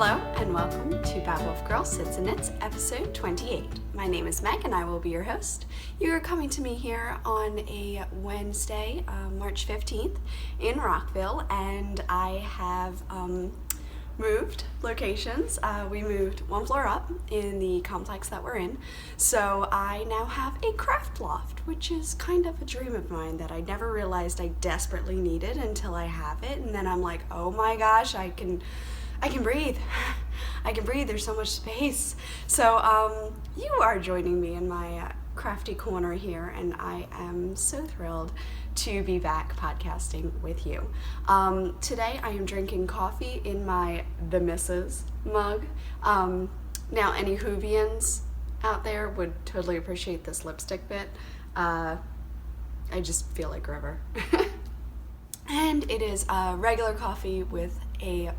Hello and welcome to Babble of Girl Sits and Knits, episode 28. My name is Meg and I will be your host. You are coming to me here on a Wednesday, March 15th in Rockville, and I have moved locations. We moved one floor up in the complex that we're in, so I now have a craft loft, which is kind of a dream of mine that I never realized I desperately needed until I have it, and then I'm like, oh my gosh, I can breathe. I can breathe. There's so much space. So you are joining me in my crafty corner here, and I am so thrilled to be back podcasting with you. Today I am drinking coffee in my The Misses mug. Now any Whovians out there would totally appreciate this lipstick bit. I just feel like River. And it is regular coffee with a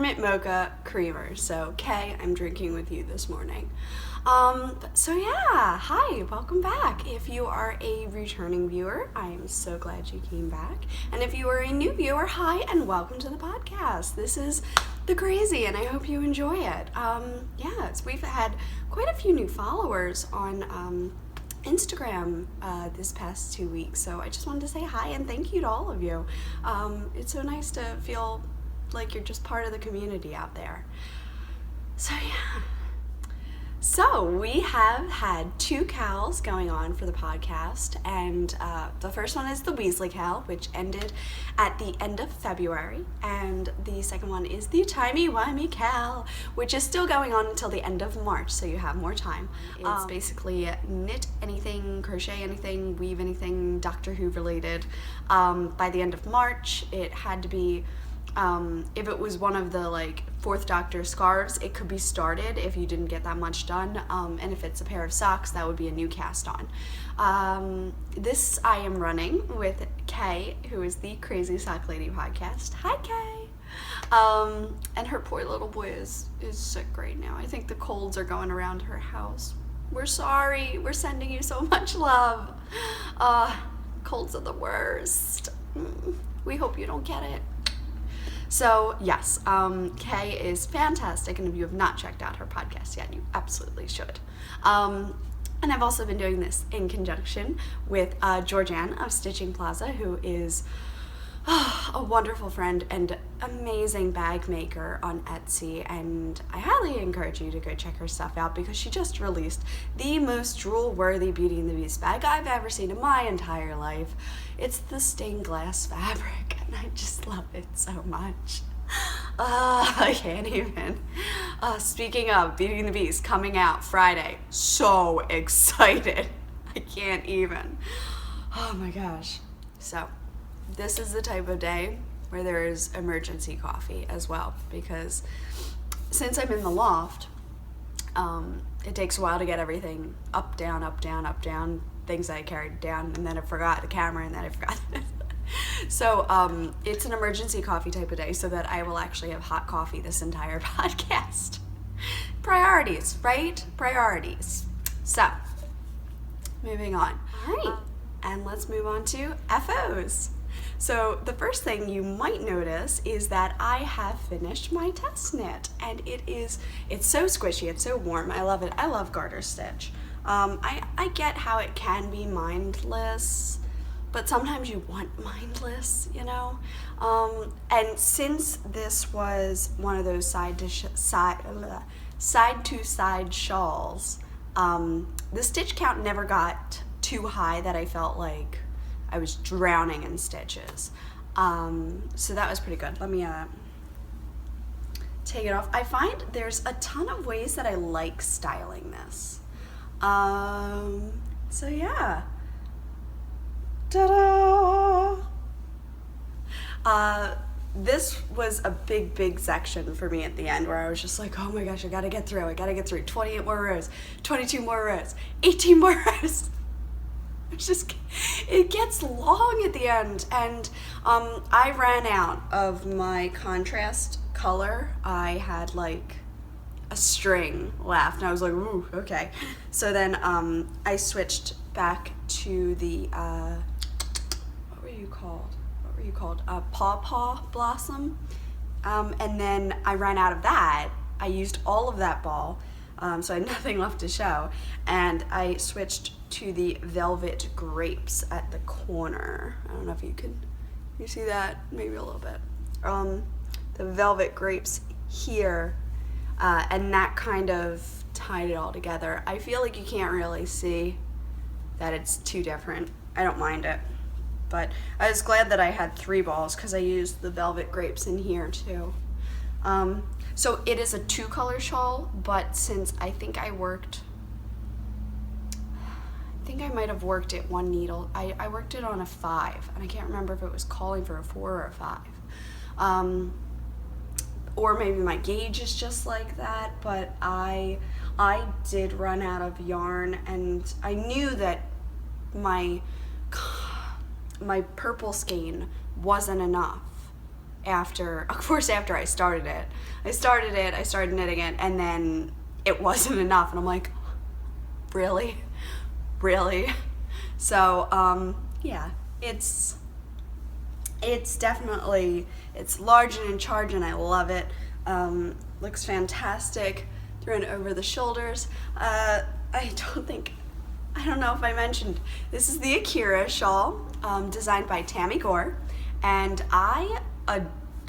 mint mocha creamer. So Kay, I'm drinking with you this morning. So yeah, hi, welcome back. If you are a returning viewer, I am so glad you came back. And if you are a new viewer, hi and welcome to the podcast. This is The Crazy and I hope you enjoy it. Yes, we've had quite a few new followers on Instagram this past 2 weeks, so I just wanted to say hi and thank you to all of you. It's so nice to feel like you're just part of the community out there. So yeah. So we have had 2 cals going on for the podcast, and the first one is the Weasley cal, which ended at the end of February, and the second one is the timey-wimey cal, which is still going on until the end of March, so you have more time. It's basically knit anything, crochet anything, weave anything, Doctor Who related. By the end of March, it had to be if it was one of the like 4th Doctor scarves, it could be started if you didn't get that much done, and if it's a pair of socks, that would be a new cast on. This I am running with Kay, who is the Crazy Sock Lady podcast. Hi Kay! And her poor little boy is sick right now. I think the colds are going around her house. We're sorry, we're sending you so much love. Colds are the worst. We hope you don't get it. So yes, Kay is fantastic, and if you have not checked out her podcast yet, you absolutely should. And I've also been doing this in conjunction with Georgianne of Stitching Plaza, who is a wonderful friend and amazing bag maker on Etsy, and I highly encourage you to go check her stuff out because she just released the most drool-worthy Beauty and the Beast bag I've ever seen in my entire life. It's the stained glass fabric, and I just love it so much. I can't even. Speaking of Beauty and the Beast coming out Friday, so excited. I can't even. Oh my gosh. So this is the type of day where there is emergency coffee as well, because since I'm in the loft, it takes a while to get everything up, down, up, down, up, down, things I carried down, and then I forgot the camera, and then I forgot. So it's an emergency coffee type of day, so that I will actually have hot coffee this entire podcast. Priorities, right? Priorities. So, moving on. All right, and let's move on to FOs. So the first thing you might notice is that I have finished my test knit, and it's so squishy, it's so warm, I love it. I love garter stitch. I get how it can be mindless, but sometimes you want mindless, you know? And since this was one of those side to side shawls, the stitch count never got too high that I felt like I was drowning in stitches. So that was pretty good. Let me take it off. I find there's a ton of ways that I like styling this. So yeah. Ta-da! This was a big section for me at the end where I was just like, oh my gosh, I gotta get through. 28 more rows, 22 more rows, 18 more rows. It gets long at the end, and I ran out of my contrast color. I had like a string left, and I was like, ooh, okay. So then I switched back to the what were you called? Pawpaw blossom, and then I ran out of that, I used all of that ball, so I had nothing left to show, and I switched to the velvet grapes at the corner. I don't know if you see that? Maybe a little bit. The velvet grapes here, and that kind of tied it all together. I feel like you can't really see that it's too different. I don't mind it, but I was glad that I had 3 balls because I used the velvet grapes in here too. So it is a 2-color shawl, but since I think I might have worked it 1 needle. I worked it on a 5, and I can't remember if it was calling for a 4 or a 5. Or maybe my gauge is just like that, but I did run out of yarn, and I knew that my purple skein wasn't enough after I started it. I started knitting it, and then it wasn't enough, and I'm like, really? So, yeah, it's definitely, it's large and in charge, and I love it. Looks fantastic, thrown over the shoulders. I don't know if I mentioned, this is the Akira shawl, designed by Tammy Gore, and I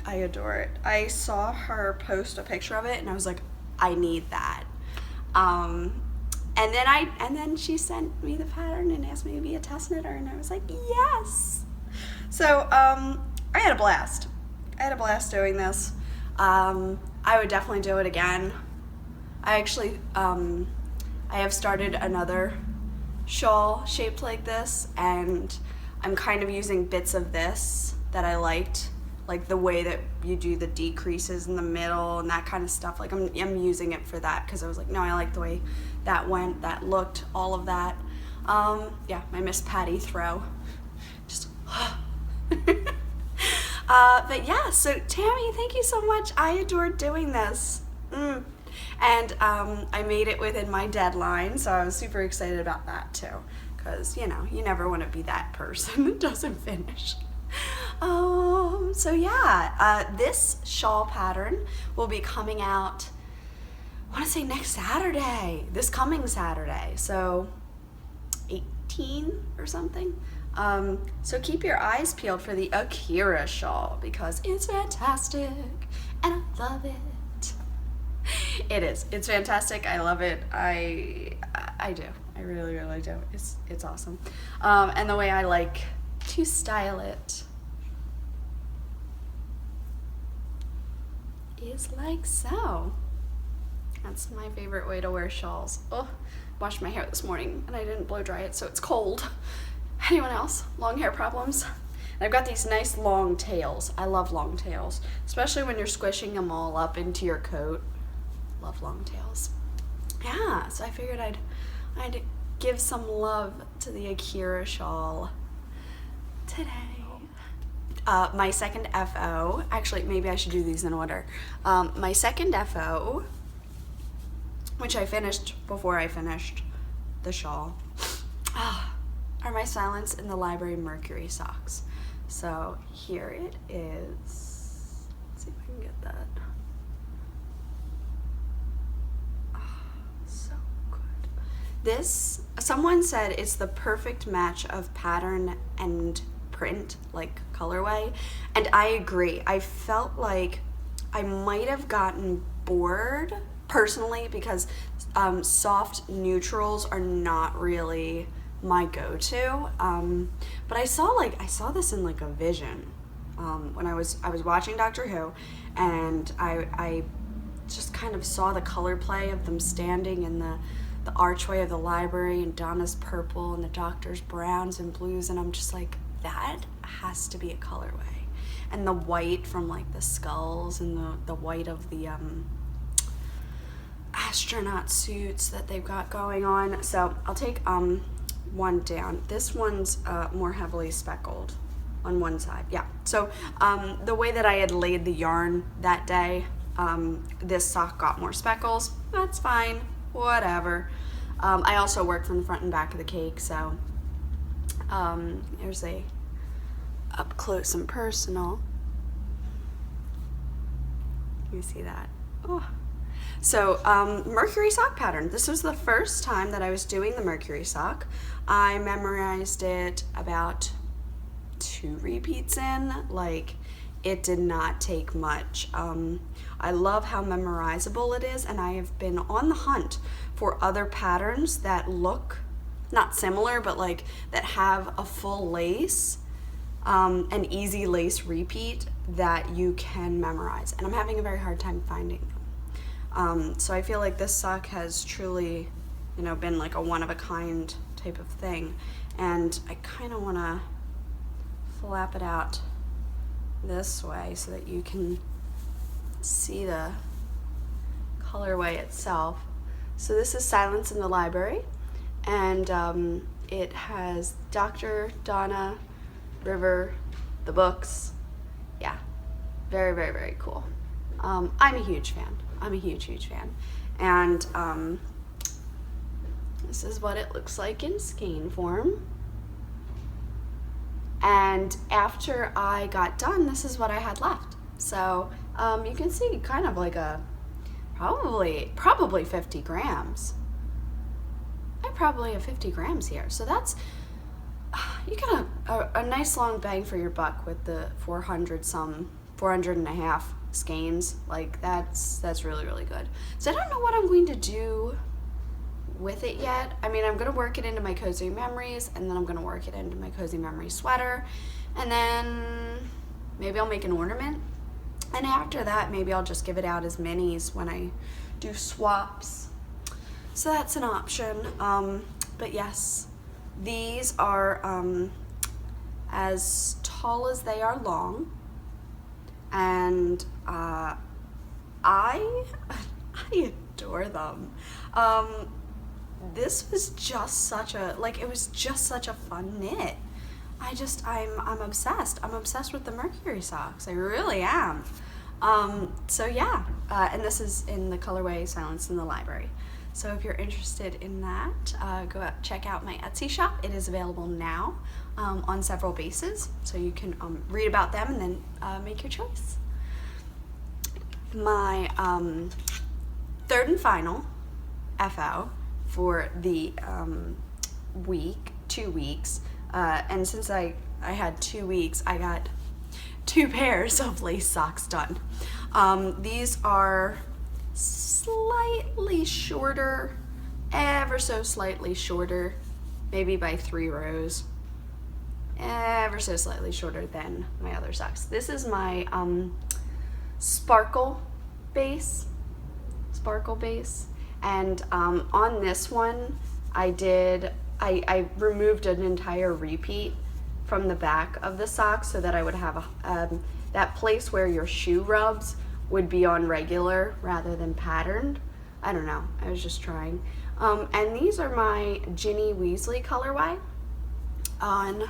adore it. I saw her post a picture of it, and I was like, I need that. And then she sent me the pattern and asked me to be a test knitter, and I was like, yes. So I had a blast. Doing this. I would definitely do it again. I actually I have started another shawl shaped like this, and I'm kind of using bits of this that I liked, like the way that you do the decreases in the middle and that kind of stuff. Like I'm using it for that because I was like, no, I like the way that went, that looked, all of that. Yeah, my Miss Patty throw. Just but yeah, so Tammy, thank you so much. I adored doing this. And I made it within my deadline, so I was super excited about that too, because you know, you never want to be that person that doesn't finish. So yeah, this shawl pattern will be coming out, I want to say next Saturday, this coming Saturday, so 18 or something. So keep your eyes peeled for the Akira shawl, because it's fantastic and I love it. It is. It's fantastic. I love it. I do. I really, really do. It's awesome. And the way I like to style it is like so. That's my favorite way to wear shawls. Oh, washed my hair this morning and I didn't blow dry it, so it's cold. Anyone else? Long hair problems? And I've got these nice long tails. I love long tails, especially when you're squishing them all up into your coat. Love long tails. Yeah, so I figured I'd give some love to the Akira shawl today. My second FO, actually maybe I should do these in order. My second FO, which I finished before I finished the shawl, are my Silence in the Library Mercury socks. So here it is. Let's see if I can get that. So good. This, someone said it's the perfect match of pattern and print, like colorway, and I agree. I felt like I might have gotten bored personally because soft neutrals are not really my go-to, but I saw this in like a vision when I was watching Doctor Who, and I just kind of saw the color play of them standing in the archway of the library, and Donna's purple and the Doctor's browns and blues, and I'm just like, that has to be a colorway. And the white from like the skulls and the white of the astronaut suits that they've got going on. So I'll take one down. This one's more heavily speckled on one side. Yeah, so the way that I had laid the yarn that day, this sock got more speckles. That's fine, whatever. I also work from the front and back of the cake, so here's a up close and personal. You see that? Oh, So, Mercury sock pattern. This was the first time that I was doing the Mercury sock. I memorized it about 2 repeats in. Like, it did not take much. I love how memorizable it is, and I have been on the hunt for other patterns that look not similar, but like that have a full lace, an easy lace repeat that you can memorize, and I'm having a very hard time finding them. So I feel like this sock has truly, you know, been like a one-of-a-kind type of thing, and I kind of want to flap it out this way so that you can see the colorway itself. So this is Silence in the Library, and it has Dr. Donna, River, the books. Yeah, very, very, very cool. I'm a huge fan. I'm a huge, huge fan. And this is what it looks like in skein form. And after I got done, this is what I had left. So you can see kind of like a probably 50 grams. I probably have 50 grams here. So that's, you get a nice long bang for your buck with the 400 and a half skeins. Like that's really, really good. So I don't know what I'm going to do with it yet. I mean, I'm gonna work it into my Cozy Memories, and then I'm gonna work it into my Cozy Memories sweater, and then maybe I'll make an ornament, and after that maybe I'll just give it out as minis when I do swaps. So that's an option. But yes, these are as tall as they are long, and I adore them. This was just such a, like, it was just such a fun knit. I'm obsessed. I'm obsessed with the Mercury socks. I really am. So yeah, and this is in the colorway Silence in the Library. So if you're interested in that, go out, check out my Etsy shop. It is available now on several bases, so you can read about them and then make your choice. My third and final FO for the 2 weeks, and since I had 2 weeks, I got 2 pairs of lace socks done. These are slightly shorter, ever so slightly shorter, maybe by 3 rows, ever so slightly shorter than my other socks. This is my sparkle base, and on this one I removed an entire repeat from the back of the sock so that I would have that place where your shoe rubs would be on regular rather than patterned. I don't know, I was just trying. And these are my Ginny Weasley colorway on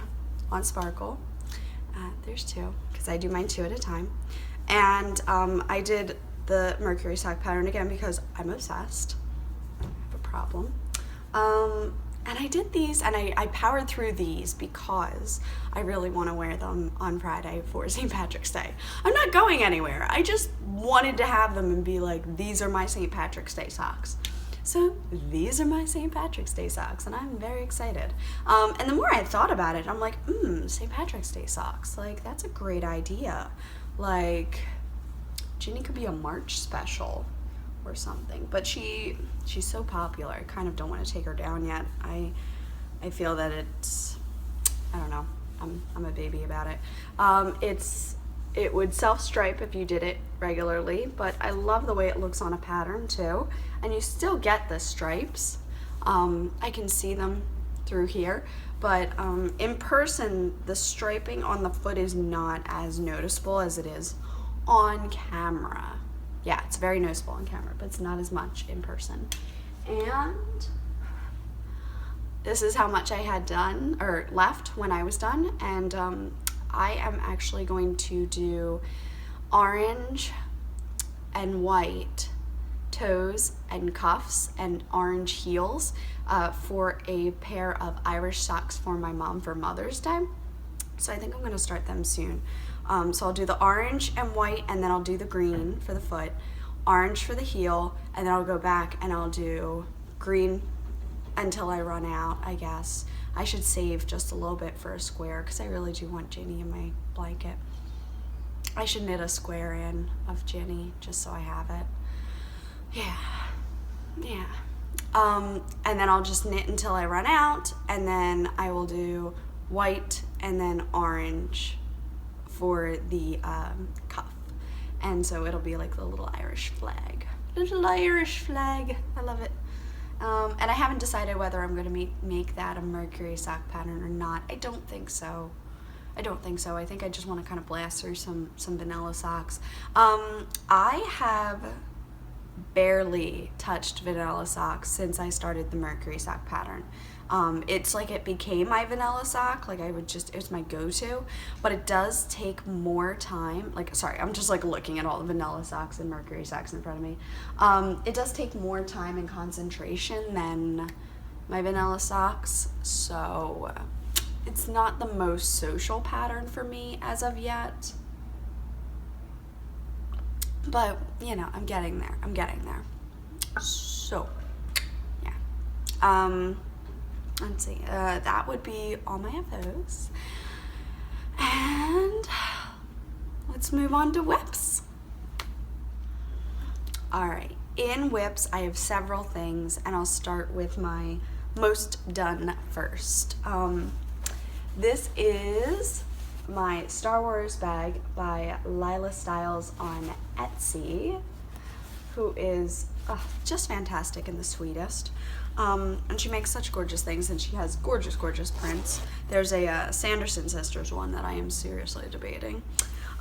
Sparkle. There's 2, because I do mine 2 at a time. And I did the Mercury sock pattern again because I'm obsessed. I have a problem. And I did these, and I powered through these because I really want to wear them on Friday for St. Patrick's Day. I'm not going anywhere. I just wanted to have them and be like, these are my St. Patrick's Day socks. So these are my St. Patrick's Day socks, and I'm very excited. And the more I thought about it, I'm like, St. Patrick's Day socks. Like, that's a great idea. Like, Ginny could be a March special or something, but she's so popular. I kind of don't want to take her down yet. I feel that it's, I don't know, I'm a baby about it. It would self-stripe if you did it regularly, but I love the way it looks on a pattern too, and you still get the stripes. I can see them through here, but in person the striping on the foot is not as noticeable as it is on camera. Yeah, it's very noticeable on camera, but it's not as much in person. And this is how much I had done, or left when I was done, and I am actually going to do orange and white toes and cuffs and orange heels for a pair of Irish socks for my mom for Mother's Day. So I think I'm going to start them soon. So I'll do the orange and white, and then I'll do the green for the foot orange for the heel, and then I'll go back and I'll do green until I run out, I guess. I should save just a little bit for a square because I really do want Ginny in my blanket. I should knit a square in of Ginny just so I have it. Yeah. And then I'll just knit until I run out, and then I will do white and then orange for the cuff. And so it'll be like the little Irish flag. Little Irish flag. I love it. And I haven't decided whether I'm going to make that a Mercury sock pattern or not. I don't think so. I think I just want to kind of blast through some vanilla socks. I have barely touched vanilla socks since I started the Mercury sock pattern. It's like it became my vanilla sock, like it was my go-to, but it does take more time. Like, sorry, I'm just like looking at all the vanilla socks and Mercury socks in front of me. It does take more time and concentration than my vanilla socks, so it's not the most social pattern for me as of yet. But, you know, I'm getting there. So, yeah. Let's see. That would be all my FOs. And let's move on to whips. Alright. In whips, I have several things, and I'll start with my most done first. This is my Star Wars bag by Lila Styles on Etsy, who is just fantastic and the sweetest. And she makes such gorgeous things, and she has gorgeous prints. There's a Sanderson Sisters one that I am seriously debating.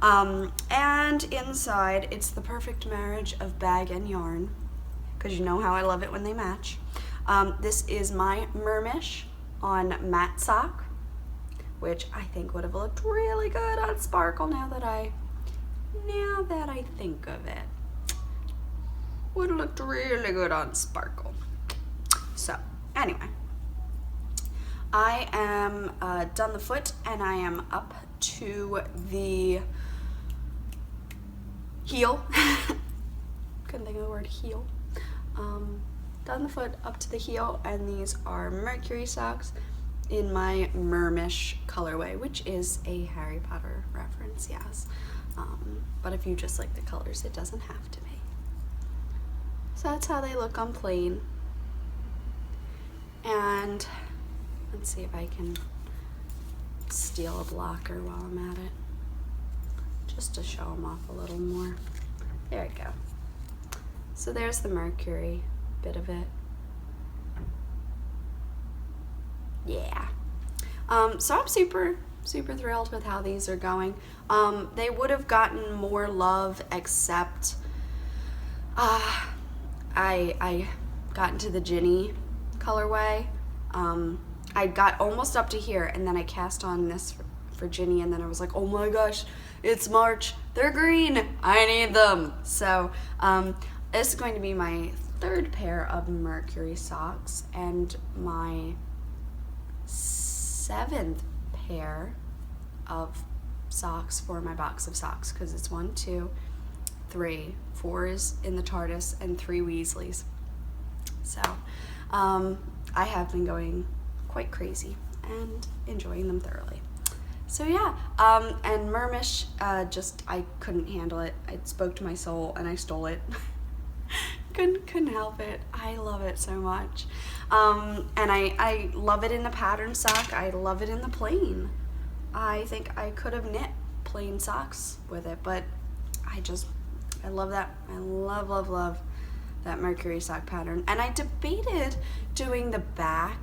And inside, it's the perfect marriage of bag and yarn, because you know how I love it when they match. This is my Mermish on matte sock, which I think would have looked really good on sparkle now that I think of it. Would have looked really good on sparkle. So, anyway. I am done the foot, and I am up to the heel. Couldn't think of the word heel. Done the foot, up to the heel, and these are Mercury socks in my Mermish colorway, which is a Harry Potter reference, yes. But if you just like the colors, it doesn't have to be. So that's how they look on plain. And let's see if I can steal a blocker while I'm at it, just to show them off a little more. There we go. So there's the Mercury bit of it. Yeah. So I'm super thrilled with how these are going. They would have gotten more love, except I got into the Ginny colorway. I got almost up to here, and then I cast on this for Ginny, and then I was like, oh my gosh, it's March, they're green, I need them. So this is going to be my third pair of Mercury socks, and my 7th pair of socks for my box of socks, because it's 1, 2, 3, 4 is in the TARDIS, and 3 Weasleys. So I have been going quite crazy and enjoying them thoroughly. So yeah, and Mermish, I couldn't handle it. It spoke to my soul, and I stole it. couldn't help it. I love it so much. And I love it in the pattern sock. I love it in the plain. I think I could have knit plain socks with it, but I love that. I love that Mercury sock pattern. And I debated doing the back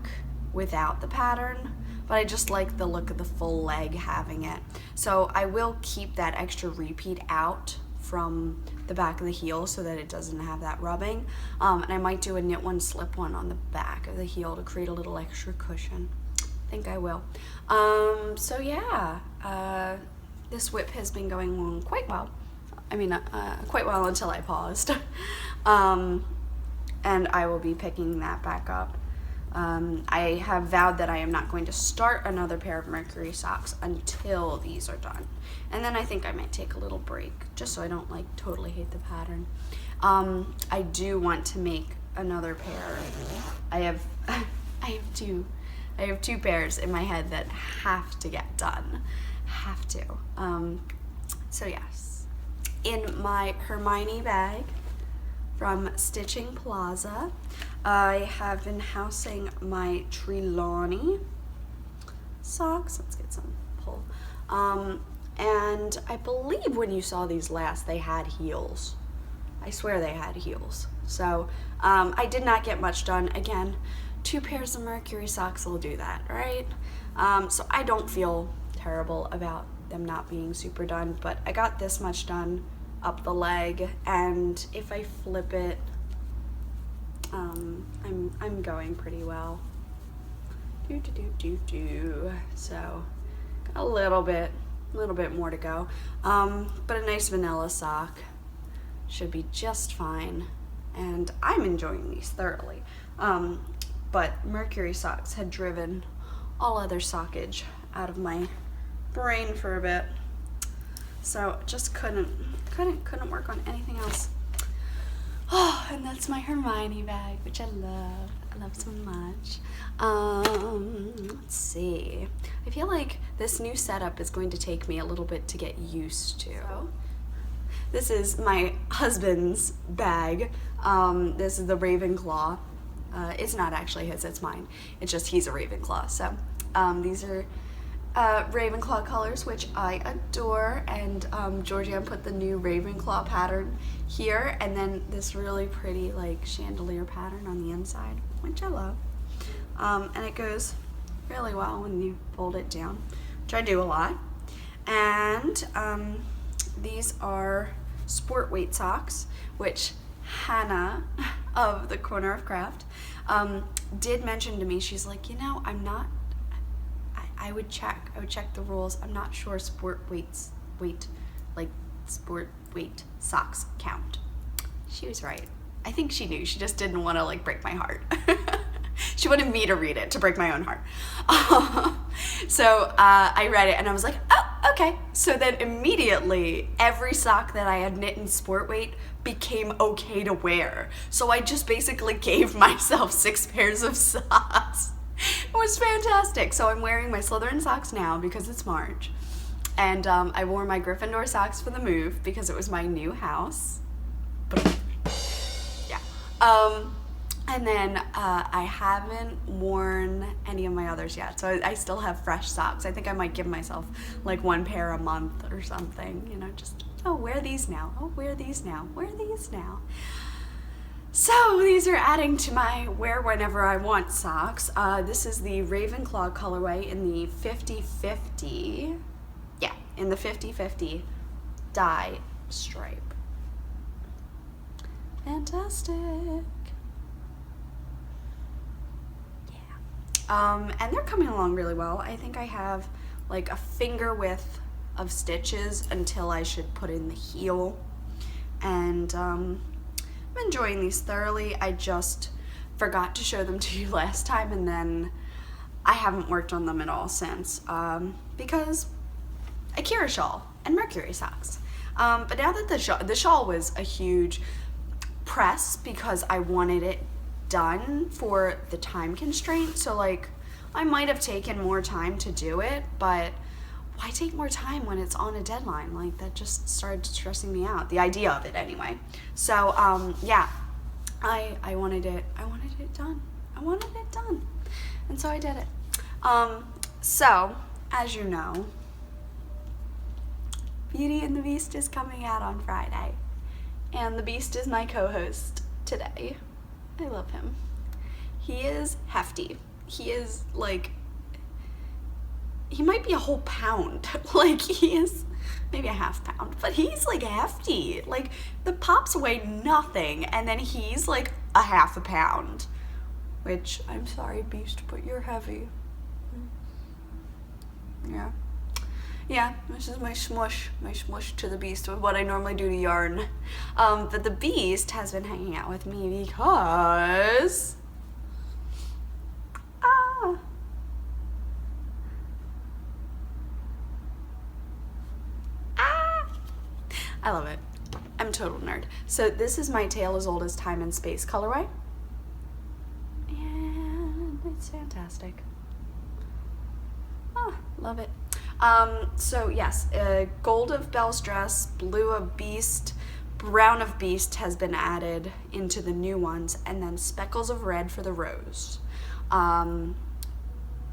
without the pattern, but I just like the look of the full leg having it. So I will keep that extra repeat out from the back of the heel so that it doesn't have that rubbing. And I might do a knit one, slip one on the back of the heel to create a little extra cushion. I think I will. So yeah, this whip has been going on quite well. I mean, quite well until I paused. And I will be picking that back up. I have vowed that I am not going to start another pair of Mercury socks until these are done. And then I think I might take a little break, just so I don't like totally hate the pattern. I do want to make another pair. I have two pairs in my head that have to get done. Have to. So yes. In my Hermione bag from Stitching Plaza, I have been housing my Trelawney socks. Let's get some pull. And I believe when you saw these last, they had heels. I swear they had heels. So I did not get much done. Again, 2 pairs of Mercury socks will do that, right? So I don't feel terrible about them not being super done, but I got this much done up the leg, and if I flip it, I'm going pretty well. So got a little bit more to go, but a nice vanilla sock should be just fine, and I'm enjoying these thoroughly. But Mercury socks had driven all other sockage out of my brain for a bit, so just couldn't work on anything else. Oh, and that's my Hermione bag, which I love so much. Let's see. I feel like this new setup is going to take me a little bit to get used to. So, this is my husband's bag. This is the Ravenclaw. It's not actually his, it's mine. It's just he's a Ravenclaw. So these are Ravenclaw colors, which I adore, and Georgianne put the new Ravenclaw pattern here, and then this really pretty like chandelier pattern on the inside, which I love. And it goes really well when you fold it down, which I do a lot. And these are sport weight socks, which Hannah of the Corner of Craft did mention to me. She's like, you know, I would check the rules. I'm not sure sport weight socks count. She was right. I think she knew. She just didn't want to like break my heart. She wanted me to read it to break my own heart. So I read it and I was like, oh, okay. So then immediately every sock that I had knit in sport weight became okay to wear. So I just basically gave myself 6 pairs of socks. It was fantastic. So I'm wearing my Slytherin socks now because it's March. And I wore my Gryffindor socks for the move because it was my new house. Yeah. And then I haven't worn any of my others yet. So I still have fresh socks. I think I might give myself like 1 pair a month or something. You know, just, oh, wear these now. Oh, wear these now. Wear these now. So these are adding to my wear whenever I want socks. This is the Ravenclaw colorway in the 50/50. Yeah, in the 50/50 dye stripe. Fantastic. Yeah. And they're coming along really well. I think I have like a finger width of stitches until I should put in the heel. And I'm enjoying these thoroughly. I just forgot to show them to you last time, and then I haven't worked on them at all since because Akira shawl and Mercury socks. But now that the shawl was a huge press because I wanted it done for the time constraint, so like I might have taken more time to do it, but why take more time when it's on a deadline? Like that just started stressing me out, the idea of it anyway. So yeah, I wanted it done. I wanted it done, and so I did it. So as you know, Beauty and the Beast is coming out on Friday, and the Beast is my co-host today. I love him. He is hefty. He is like, he might be a whole pound. Like he is maybe a half pound, but he's like hefty. Like the pops weigh nothing, and then he's like a half a pound, which I'm sorry, Beast, but you're heavy. Yeah. Yeah, this is my smush to the Beast, with what I normally do to yarn. But the Beast has been hanging out with me because I love it. I'm a total nerd. So this is my Tale as Old as Time and Space colorway. And it's fantastic. Ah, love it. So yes, gold of Belle's dress, blue of Beast, brown of Beast has been added into the new ones, and then speckles of red for the rose.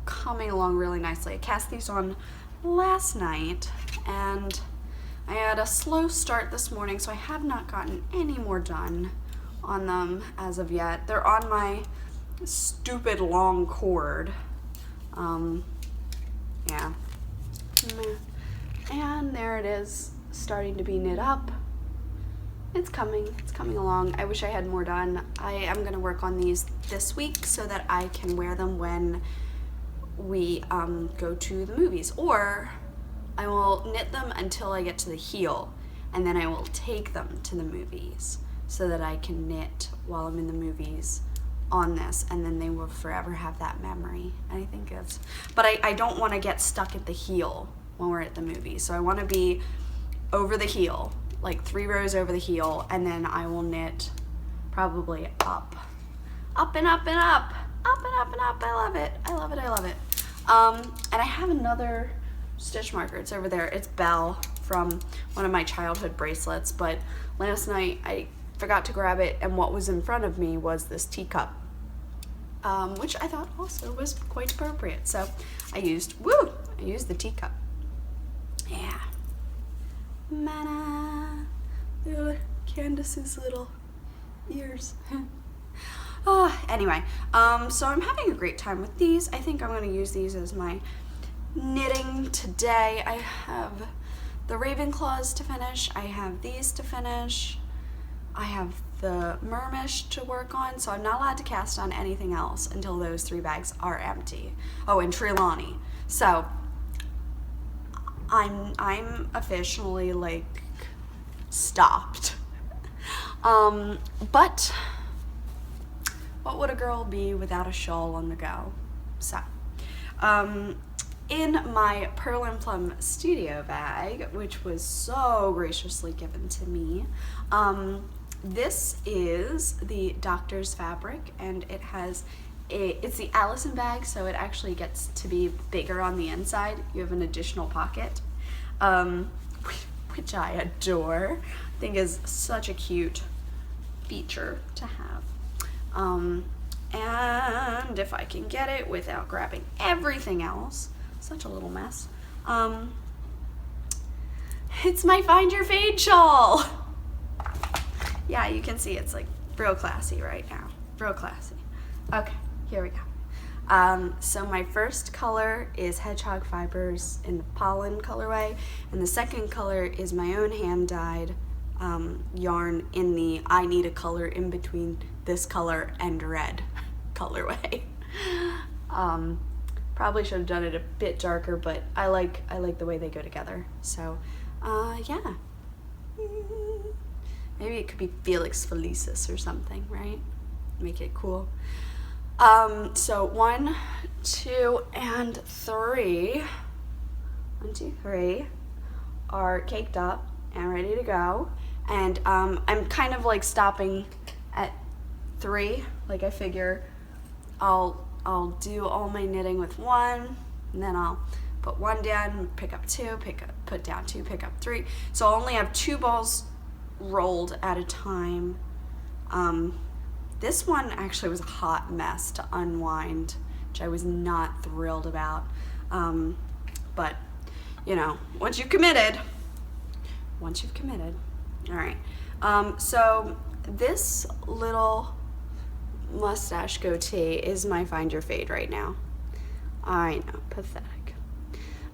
Coming along really nicely. I cast these on last night, and I had a slow start this morning, so I have not gotten any more done on them as of yet. They're on my stupid long cord. Yeah. And there it is, starting to be knit up. It's coming along. I wish I had more done. I am gonna work on these this week so that I can wear them when we go to the movies, or I will knit them until I get to the heel, and then I will take them to the movies so that I can knit while I'm in the movies on this, and then they will forever have that memory. I think it's, but I don't want to get stuck at the heel when we're at the movies, so I want to be over the heel, like 3 rows over the heel, and then I will knit probably up and up and up, up and up and up. I love it. I love it. I love it. And I have another stitch marker. It's over there. It's Belle from one of my childhood bracelets, but last night I forgot to grab it, and what was in front of me was this teacup, which I thought also was quite appropriate. So I used the teacup. Yeah. Mana. Candace's little ears. Anyway, so I'm having a great time with these. I think I'm going to use these as my knitting today. I have the Ravenclaws to finish. I have these to finish. I have the Mermish to work on, so I'm not allowed to cast on anything else until those 3 bags are empty. Oh, and Trelawney. So I'm officially like stopped. But what would a girl be without a shawl on the go? So, in my PLUM studio bag, which was so graciously given to me, this is the Doctor's fabric, and it has it's the Allison bag, so it actually gets to be bigger on the inside. You have an additional pocket, which I adore. I think is such a cute feature to have. And if I can get it without grabbing everything else, such a little mess, it's my Find Your Fade shawl. Yeah, you can see it's like real classy right now, real classy. Okay, here we go. So my first color is Hedgehog Fibers in the Pollen colorway, and the second color is my own hand-dyed yarn in the I Need a Color in Between This Color and Red colorway. Probably should have done it a bit darker, but I like the way they go together. So yeah, maybe it could be Felix Felicis or something, right? Make it cool. So 1, 2, and 3. 1, 2, 3 are caked up and ready to go. And I'm kind of like stopping at 3. Like I figure I'll do all my knitting with 1, and then I'll put 1 down, pick up 2, put down 2, pick up 3. So I'll only have 2 balls rolled at a time. This one actually was a hot mess to unwind, which I was not thrilled about. But you know, once you've committed. All right. So this little mustache goatee is my Find Your Fade right now. I know, pathetic.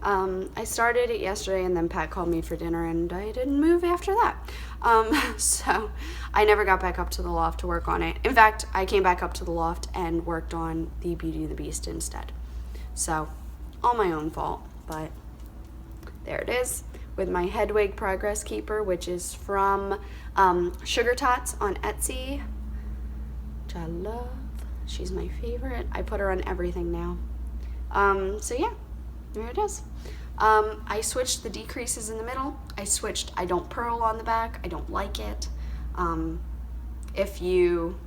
I started it yesterday, and then Pat called me for dinner, and I didn't move after that. So I never got back up to the loft to work on it. In fact, I came back up to the loft and worked on the Beauty and the Beast instead. So all my own fault, but there it is with my Hedwig Progress Keeper, which is from Sugar Tots on Etsy, which I love. She's my favorite. I put her on everything now. So yeah, there it is. I switched the decreases in the middle. I switched I don't purl on the back. I don't like it. If you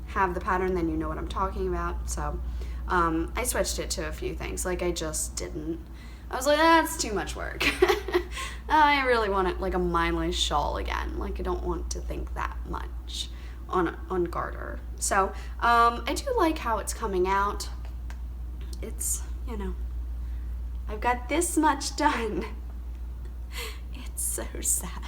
have the pattern, then you know what I'm talking about. So I switched it to a few things. Like I just didn't. I was like, that's too much work. I really want it like a mindless shawl again. Like I don't want to think that much on garter. So I do like how it's coming out. It's, you know, I've got this much done. It's so sad.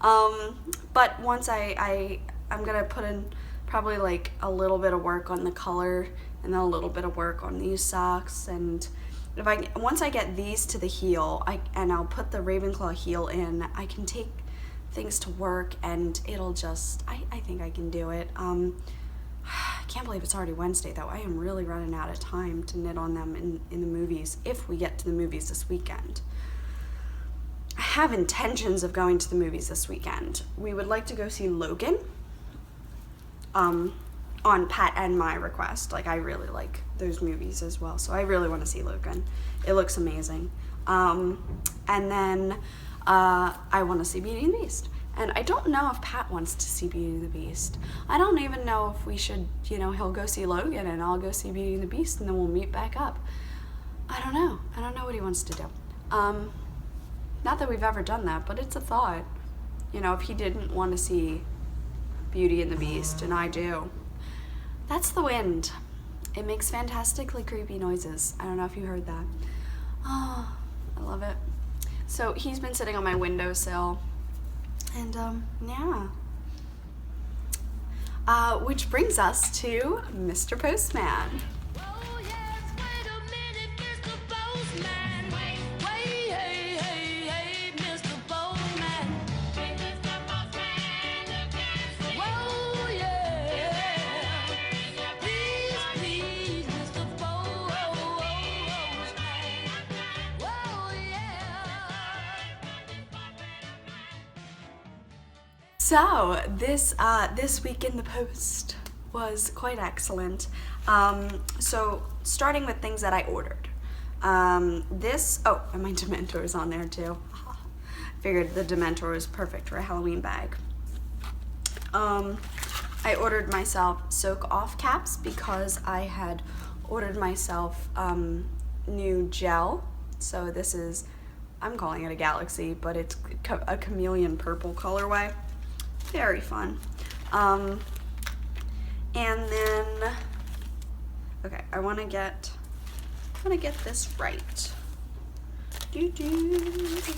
But once I'm gonna put in probably like a little bit of work on the color and then a little bit of work on these socks, and once I get these to the heel, I'll put the Ravenclaw heel in, I can take things to work and it'll just, I think I can do it. I can't believe it's already Wednesday though. I am really running out of time to knit on them in the movies, if we get to the movies this weekend. I have intentions of going to the movies this weekend. We would like to go see Logan, on Pat and my request. Like I really like those movies as well, so I really want to see Logan. It looks amazing. And then I want to see Beauty and the Beast. And I don't know if Pat wants to see Beauty and the Beast. I don't even know if we should, you know, he'll go see Logan and I'll go see Beauty and the Beast and then we'll meet back up. I don't know. I don't know what he wants to do. Not that we've ever done that, but it's a thought. You know, if he didn't want to see Beauty and the Beast and I do. That's the wind. It makes fantastically creepy noises. I don't know if you heard that. Oh, I love it. So he's been sitting on my windowsill. And yeah. Which brings us to Mr. Postman. Oh yes, wait a minute, Mr. Postman. Wait, hey, Mr. Postman. Hey, Mr. Postman. Whoa, yeah. Please, Mr. Postman. Whoa, yeah. So this week in the post was quite excellent. So starting with things that I ordered. And my Dementor is on there too. Figured the Dementor was perfect for a Halloween bag. I ordered myself soak off caps because I had ordered myself new gel. So this is, I'm calling it a Galaxy, but it's a chameleon purple colorway. Very fun. And then, okay, I want to get this right.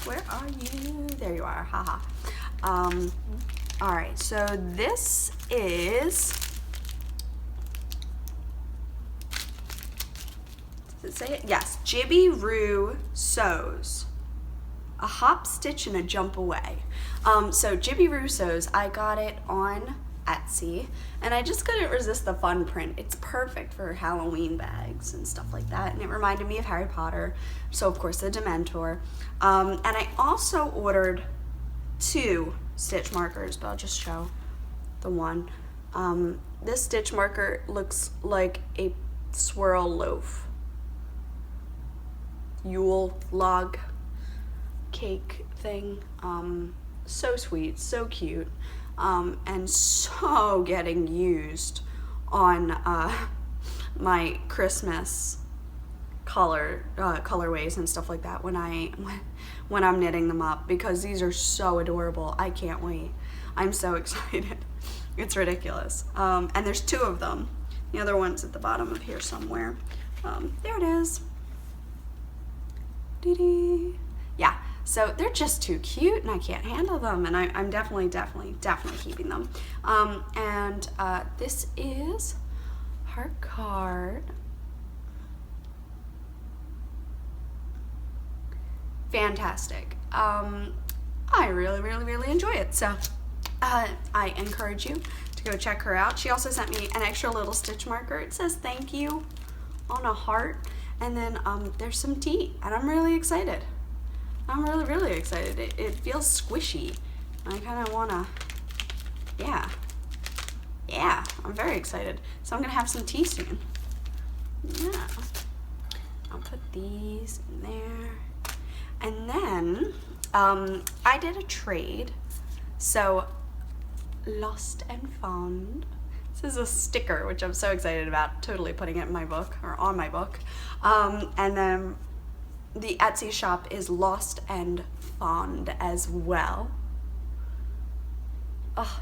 Where are you? There you are. Haha. All right. So this is. Does it say it? Yes. Jibby Roo Sews. A hop, stitch, and a jump away. So Jibby Roo Sews, I got it on Etsy, and I just couldn't resist the fun print. It's perfect for Halloween bags and stuff like that, and it reminded me of Harry Potter, so of course the Dementor. And I also ordered 2 stitch markers, but I'll just show the one. This stitch marker looks like a swirl loaf. Yule log cake thing. So sweet, so cute, and so getting used on my Christmas colorways and stuff like that when I'm knitting them up, because these are so adorable. I can't wait. I'm so excited. It's ridiculous. And there's 2 of them. The other one's at the bottom of here somewhere. There it is. Dee-dee. Yeah. So they're just too cute and I can't handle them, and I'm definitely keeping them. And this is her card. Fantastic. I really enjoy it. So I encourage you to go check her out. She also sent me an extra little stitch marker. It says thank you on a heart, and then there's some tea, and I'm really excited. I'm really excited. It feels squishy. I kind of want to, yeah, I'm very excited. So I'm going to have some tea soon. Yeah. I'll put these in there. And then I did a trade. So Lost and Found. This is a sticker, which I'm so excited about. Totally putting it in my book, or on my book. And then the Etsy shop is Lost and Found as well. Oh,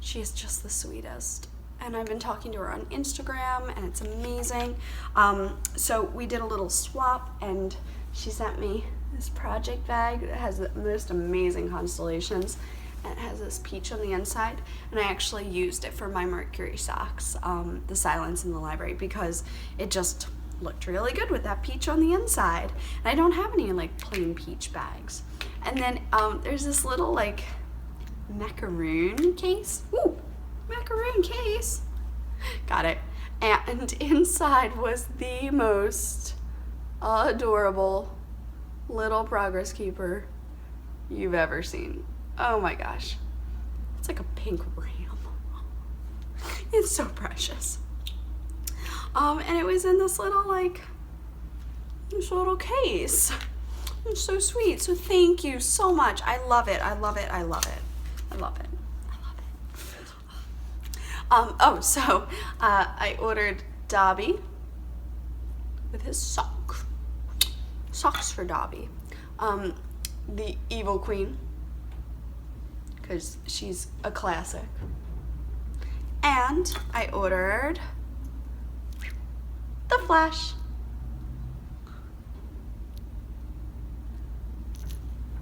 she is just the sweetest. And I've been talking to her on Instagram, and it's amazing. So we did a little swap, and she sent me this project bag that has the most amazing constellations. And it has this peach on the inside, and I actually used it for my Mercury socks, the Silence in the Library, because it just looked really good with that peach on the inside. And I don't have any like plain peach bags. And then there's this little like macaroon case. Ooh, macaroon case. Got it. And inside was the most adorable little progress keeper you've ever seen. Oh my gosh. It's like a pink ram. It's so precious. And it was in this little case. It's so sweet. So thank you so much. I love it. I love it. I love it. I love it. I love it. So I ordered Dobby with his socks for Dobby. The Evil Queen, because she's a classic. And I ordered the Flash.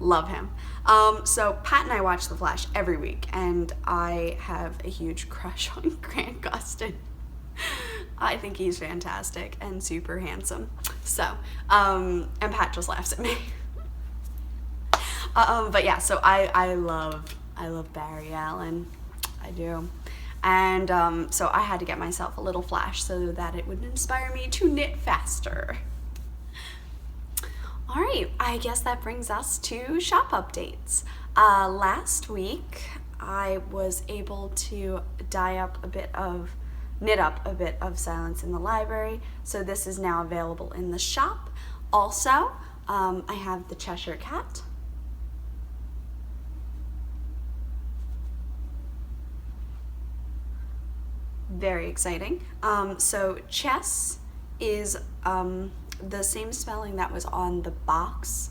Love him. So Pat and I watch The Flash every week, and I have a huge crush on Grant Gustin. I think he's fantastic and super handsome. So, and Pat just laughs at me. But yeah, so I love Barry Allen. I do. And so I had to get myself a little Flash so that it would inspire me to knit faster. All right, I guess that brings us to shop updates. Last week, I was able to knit up a bit of Silence in the Library, so this is now available in the shop. Also, I have the Cheshire Cat. Very exciting. So Chess is the same spelling that was on the box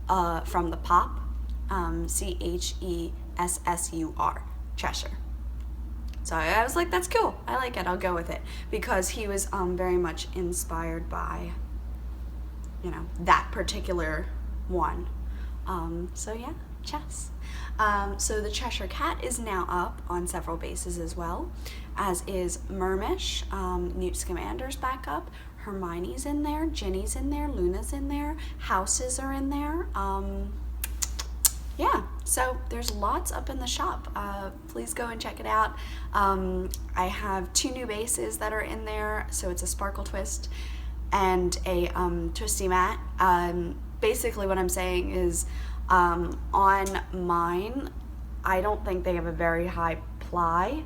from the pop, Chessur, Cheshire. So I was like, that's cool. I like it. I'll go with it, because he was very much inspired by, that particular one. So yeah, Chess. So the Cheshire Cat is now up on several bases as well, as is Mermish. Newt Scamander's back up. Hermione's in there. Ginny's in there. Luna's in there. Houses are in there. Yeah, so there's lots up in the shop. Please go and check it out. I have 2 new bases that are in there. So it's a Sparkle Twist and a Twisty Mat. Basically what I'm saying is, on mine, I don't think they have a very high ply,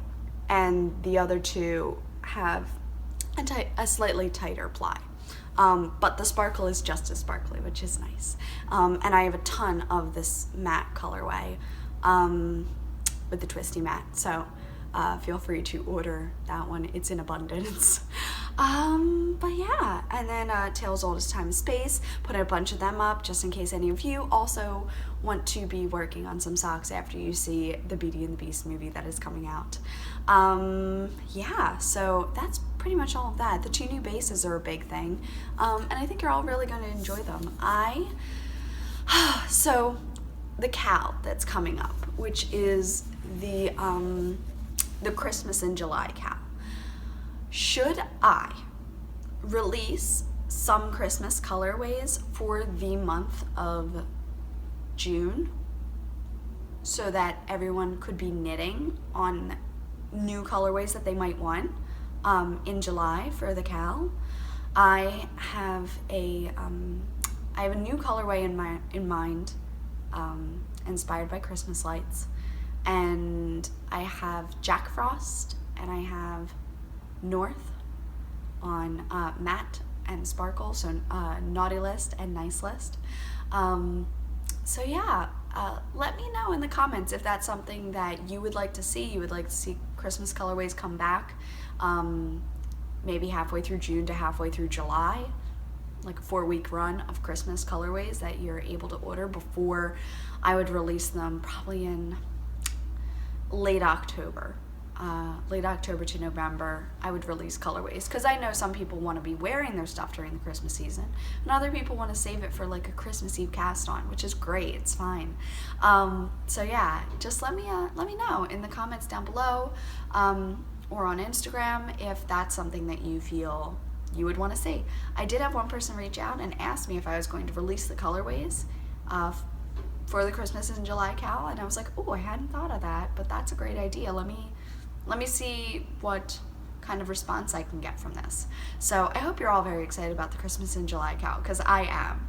and the other 2 have a slightly tighter ply. But the sparkle is just as sparkly, which is nice. And I have a ton of this matte colorway with the Twisty Mat, so feel free to order that one. It's in abundance. But yeah, and then Tales Old as Time and Space, put a bunch of them up just in case any of you also want to be working on some socks after you see the Beauty and the Beast movie that is coming out. Yeah, so that's pretty much all of that. The 2 new bases are a big thing, and I think you're all really going to enjoy them. So the cow that's coming up, which is the Christmas in July cow. Should I release some Christmas colorways for the month of June so that everyone could be knitting on new colorways that they might want in July for the cow? I have a new colorway in mind, inspired by Christmas lights, and I have Jack Frost and I have North on matte and sparkle, so naughty list and nice list. So yeah, let me know in the comments if that's something that you would like to see. You would like to see Christmas colorways come back, maybe halfway through June to halfway through July, like a 4-week run of Christmas colorways that you're able to order before I would release them, probably in late October to November. I would release colorways because I know some people want to be wearing their stuff during the Christmas season, and other people want to save it for like a Christmas Eve cast on, which is great. It's fine. So yeah, just let me know in the comments down below, or on Instagram if that's something that you feel you would want to see. I did have one person reach out and ask me if I was going to release the colorways for the Christmas in July cal, and I was like, oh, I hadn't thought of that, but that's a great idea. Let me see what kind of response I can get from this. So I hope you're all very excited about the Christmas in July cal, because I am.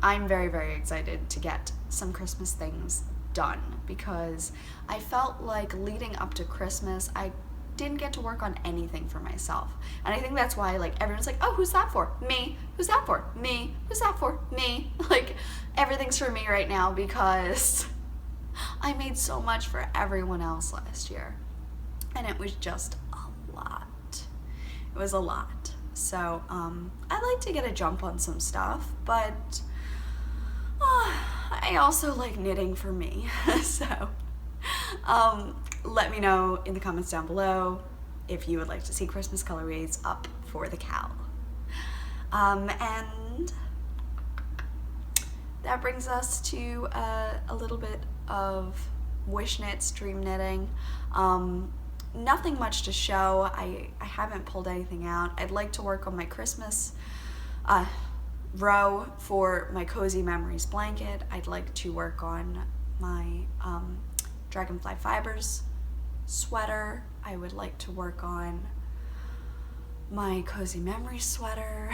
I'm very, very excited to get some Christmas things done, because I felt like leading up to Christmas, I didn't get to work on anything for myself. And I think that's why like everyone's like, oh, who's that for? Me. Who's that for? Me. Who's that for? Me. Like everything's for me right now because I made so much for everyone else last year. And it was just a lot. It was a lot. So I'd like to get a jump on some stuff, but I also like knitting for me. So let me know in the comments down below if you would like to see Christmas colorways up for the cal. And that brings us to a little bit of wish knits, dream knitting. Nothing much to show. I haven't pulled anything out. I'd like to work on my Christmas row for my Cozy Memories blanket. I'd like to work on my Dragonfly Fibers sweater. I would like to work on my Cozy Memories sweater,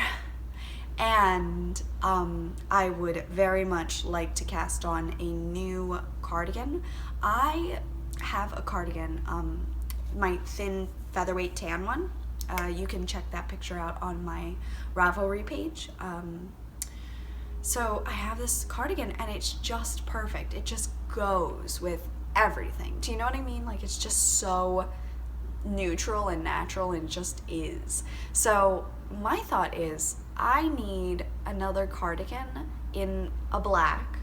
and I would very much like to cast on a new cardigan. I have a cardigan, my thin featherweight tan one. You can check that picture out on my Ravelry page. So I have this cardigan and it's just perfect. It just goes with everything. Do you know what I mean? Like it's just so neutral and natural and just is. So my thought is I need another cardigan in a black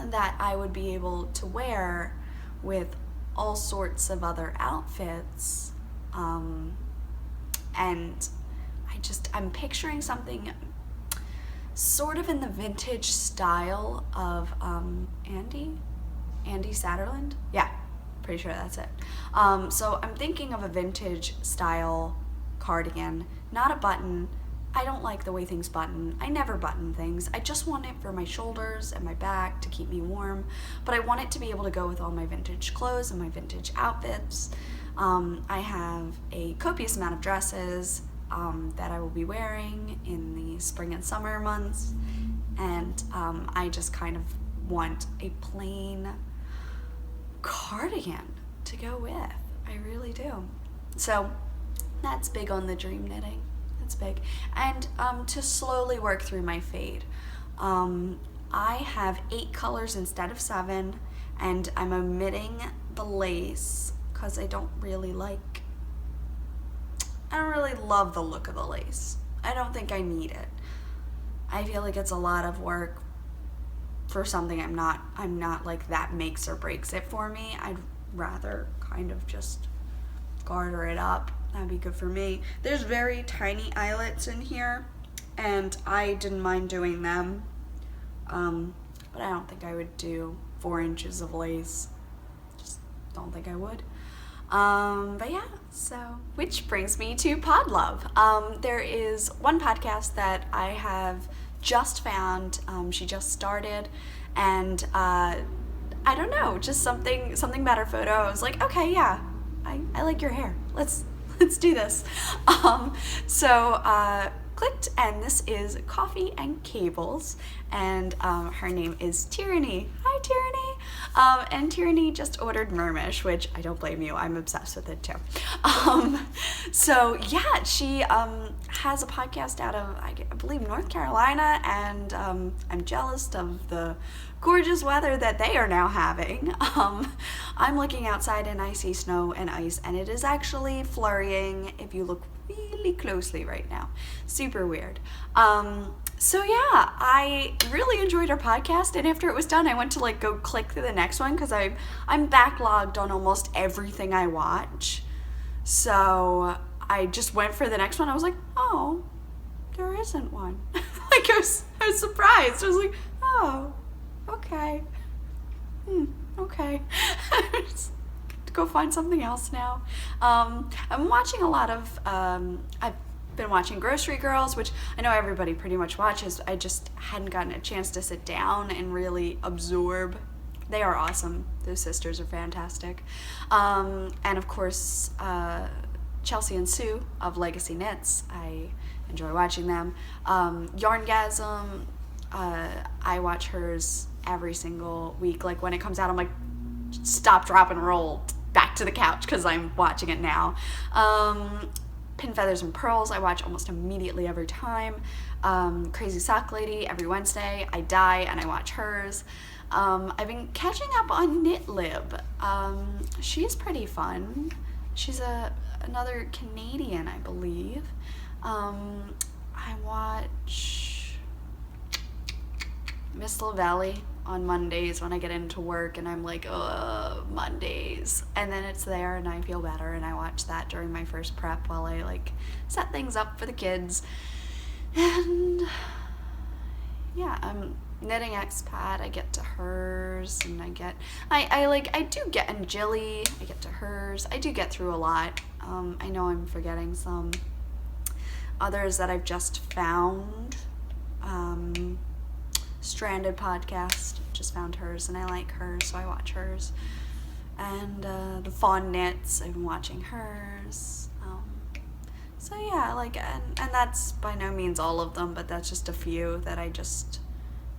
that I would be able to wear with all sorts of other outfits, and I'm picturing something sort of in the vintage style of Andy Satterland. Yeah, pretty sure that's it. So I'm thinking of a vintage style cardigan, not a button. I don't like the way things button. I never button things. I just want it for my shoulders and my back to keep me warm, but I want it to be able to go with all my vintage clothes and my vintage outfits. I have a copious amount of dresses that I will be wearing in the spring and summer months, and I just kind of want a plain cardigan to go with. I really do. So that's big on the dream knitting. That's big. And to slowly work through my fade, I have 8 colors instead of 7, and I'm omitting the lace because I don't really love the look of the lace. I don't think I need it. I feel like it's a lot of work for something I'm not like that makes or breaks it for me. I'd rather kind of just garter it up. That'd be good for me. There's very tiny eyelets in here, and I didn't mind doing them, but I don't think I would do 4 inches of lace. Just don't think I would. But yeah, so, which brings me to Pod Love. There is one podcast that I have just found. She just started, and I don't know, just something about her photo. I was like, okay, yeah, I like your hair. Let's do this. Clicked, and this is Coffee and Cables, and her name is Tyranny. Hi, Tyranny. And Tierney just ordered Mermish, which I don't blame you. I'm obsessed with it too. So yeah, she has a podcast out of, I believe, North Carolina, and I'm jealous of the gorgeous weather that they are now having. I'm looking outside and I see snow and ice, and it is actually flurrying if you look really closely right now. Super weird. So yeah, I really enjoyed our podcast, and after it was done, I went to like go click through the next one because I'm backlogged on almost everything I watch. So I just went for the next one. I was like, oh, there isn't one. Like I was surprised. I was like, oh, okay. Okay. Just go find something else now. I'm watching a lot of, I've been watching Grocery Girls, which I know everybody pretty much watches. I just hadn't gotten a chance to sit down and really absorb. They are awesome. Those sisters are fantastic. And of course, Chelsea and Sue of Legacy Knits. I enjoy watching them. Yarngasm, I watch hers every single week. Like when it comes out, I'm like, stop, drop, and roll back to the couch because I'm watching it now. Pin Feathers and Pearls, I watch almost immediately every time. Crazy Sock Lady, every Wednesday. I Die and I watch hers. I've been catching up on KnitLib. She's pretty fun. She's another Canadian, I believe. I watch Miss Lavelli on Mondays when I get into work and I'm like, oh, Mondays. And then it's there and I feel better, and I watch that during my first prep while I like set things up for the kids. And yeah, I'm Knitting Expat. I get to hers, and I do get in Jilly. I get to hers. I do get through a lot. I know I'm forgetting some others that I've just found. Stranded podcast, just found hers and I like hers, so I watch hers. And the Fawn Knits, I've been watching hers. So yeah, like, and that's by no means all of them, but that's just a few that I just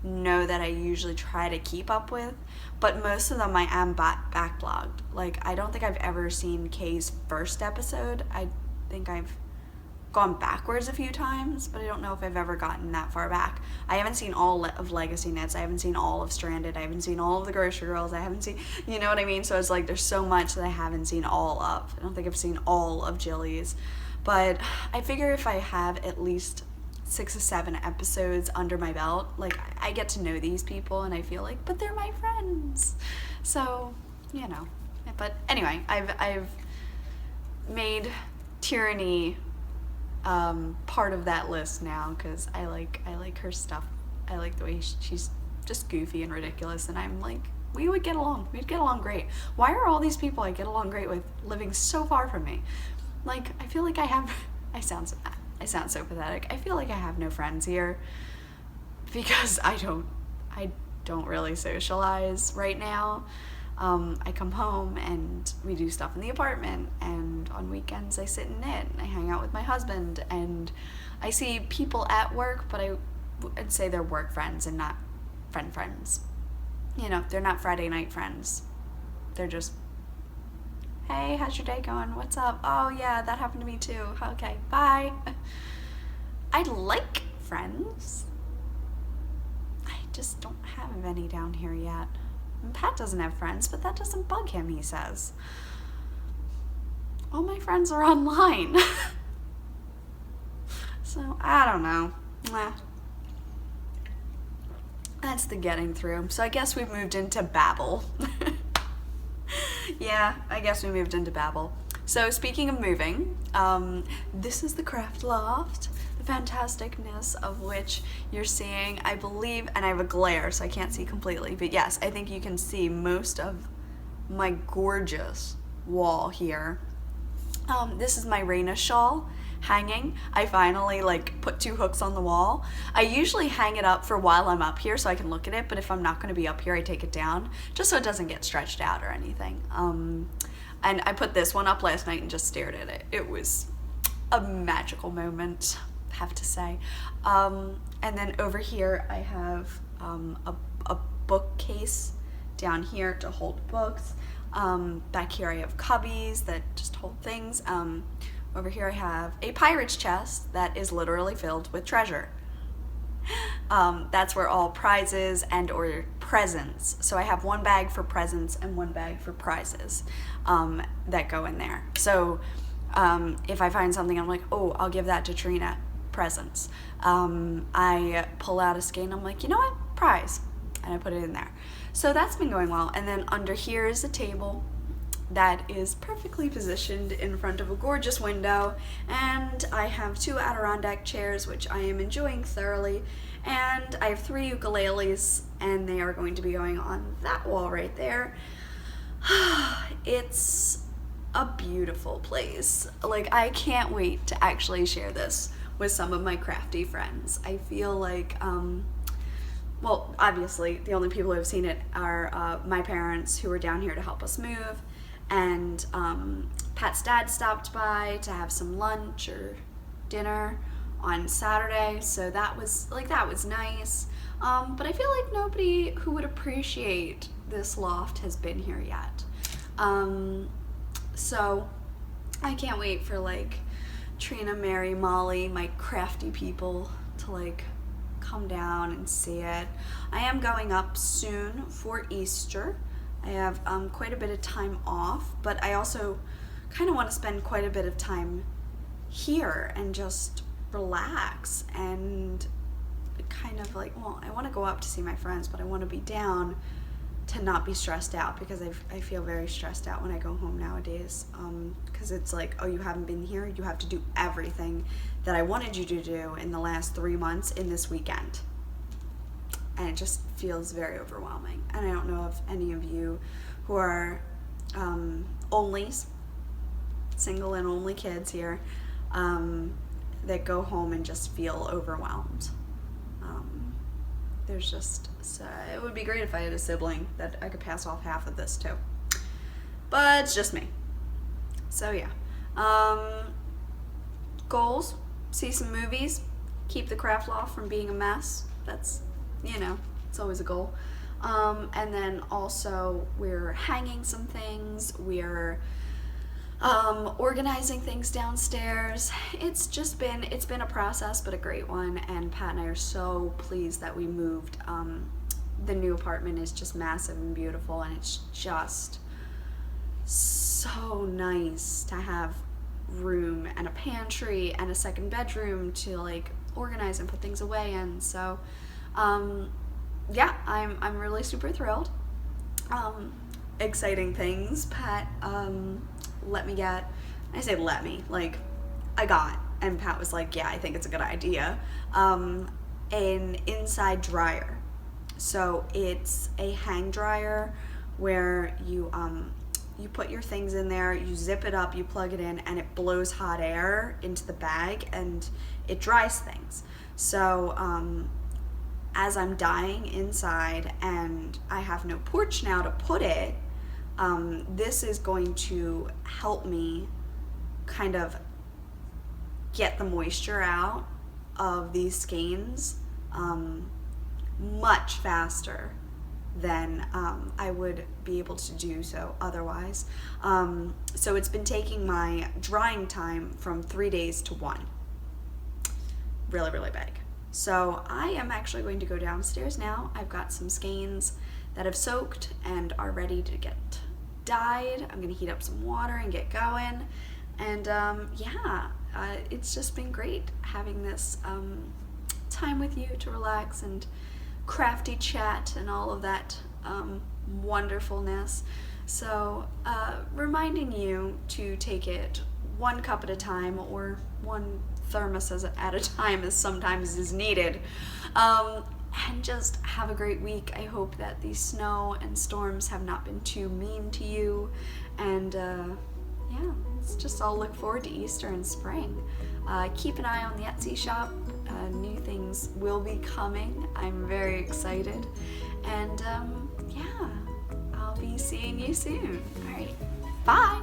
know that I usually try to keep up with. But most of them I am backlogged. Like, I don't think I've ever seen Kay's first episode. I think I've gone backwards a few times, but I don't know if I've ever gotten that far back. I haven't seen all of Legacy Knits. I haven't seen all of Stranded. I haven't seen all of the Grocery Girls. I haven't seen, you know what I mean? So it's like there's so much that I haven't seen all of. I don't think I've seen all of Jilly's, but I figure if I have at least 6 or 7 episodes under my belt, like I get to know these people, and I feel like, but they're my friends. So, you know. But anyway, I've made Tyranny part of that list now because I like her stuff. I like the way she's just goofy and ridiculous, and I'm like, we'd get along great. Why are all these people I get along great with living so far from me? Like, I feel like I sound so pathetic. I feel like I have no friends here because I don't really socialize right now. I come home and we do stuff in the apartment, and on weekends I sit and knit and I hang out with my husband, and I see people at work, but I'd say they're work friends and not friends. You know, they're not Friday night friends. They're just, hey, how's your day going? What's up? Oh yeah, that happened to me too. Okay, bye. I like friends. I just don't have any down here yet. And Pat doesn't have friends, but that doesn't bug him, he says. All my friends are online. So, I don't know. That's the getting through. So I guess we've moved into Babble. Yeah, I guess we moved into Babble. So speaking of moving, this is the craft loft, the fantasticness of which you're seeing, I believe, and I have a glare so I can't see completely, but yes, I think you can see most of my gorgeous wall here. This is my Raina shawl hanging. I finally put 2 hooks on the wall. I usually hang it up for while I'm up here so I can look at it, but if I'm not going to be up here, I take it down just so it doesn't get stretched out or anything. And I put this one up last night and just stared at it. It was a magical moment, I have to say. And then over here I have a bookcase down here to hold books. Back here I have cubbies that just hold things. Over here I have a pirate's chest that is literally filled with treasure. That's where all prizes and or presents. So I have one bag for presents and one bag for prizes that go in there. So if I find something, I'm like, oh, I'll give that to Trina. Presents. I pull out a skein. I'm like, you know what? Prize. And I put it in there. So that's been going well. And then under here is a table that is perfectly positioned in front of a gorgeous window, and I have 2 Adirondack chairs, which I am enjoying thoroughly, and I have 3 ukuleles, and they are going to be going on that wall right there. It's a beautiful place. Like, I can't wait to actually share this with some of my crafty friends. I feel like, well, obviously, the only people who have seen it are my parents, who were down here to help us move, and Pat's dad stopped by to have some lunch or dinner on Saturday, so that was nice. But I feel like nobody who would appreciate this loft has been here yet. So I can't wait for like Trina, Mary, Molly, my crafty people, to like come down and see it. I am going up soon for Easter. I have quite a bit of time off, but I also kind of want to spend quite a bit of time here and just relax and kind of like, well, I want to go up to see my friends, but I want to be down to not be stressed out, because I feel very stressed out when I go home nowadays, because it's like, oh, you haven't been here, you have to do everything that I wanted you to do in the last 3 months in this weekend. And it just feels very overwhelming. And I don't know if any of you who are onlys, single and only kids here, that go home and just feel overwhelmed. There's just, so it would be great if I had a sibling that I could pass off half of this to. But it's just me. So yeah. Goals, see some movies, keep the craft loft from being a mess. That's, you know, it's always a goal. And then also we're hanging some things, we're organizing things downstairs. It's been a process, but a great one, and Pat and I are so pleased that we moved. The new apartment is just massive and beautiful, and it's just so nice to have room and a pantry and a second bedroom to like organize and put things away in. So yeah, I'm really super thrilled. Exciting things. Pat I got, and Pat was like, yeah, I think it's a good idea, an inside dryer. So it's a hang dryer where you put your things in there, you zip it up, you plug it in, and it blows hot air into the bag and it dries things. So as I'm dying inside and I have no porch now to put it, this is going to help me kind of get the moisture out of these skeins much faster than I would be able to do so otherwise. So it's been taking my drying time from 3 days to 1. Really, really big. So I am actually going to go downstairs now. I've got some skeins that have soaked and are ready to get dyed. I'm gonna heat up some water and get going. And yeah, it's just been great having this time with you to relax and crafty chat and all of that wonderfulness. So reminding you to take it 1 cup at a time, or 1 thermos at a time, as sometimes is needed, and just have a great week. I hope that these snow and storms have not been too mean to you, and yeah, let's just all look forward to Easter and spring. Keep an eye on the Etsy shop. New things will be coming. I'm very excited, and yeah, I'll be seeing you soon. All right, bye.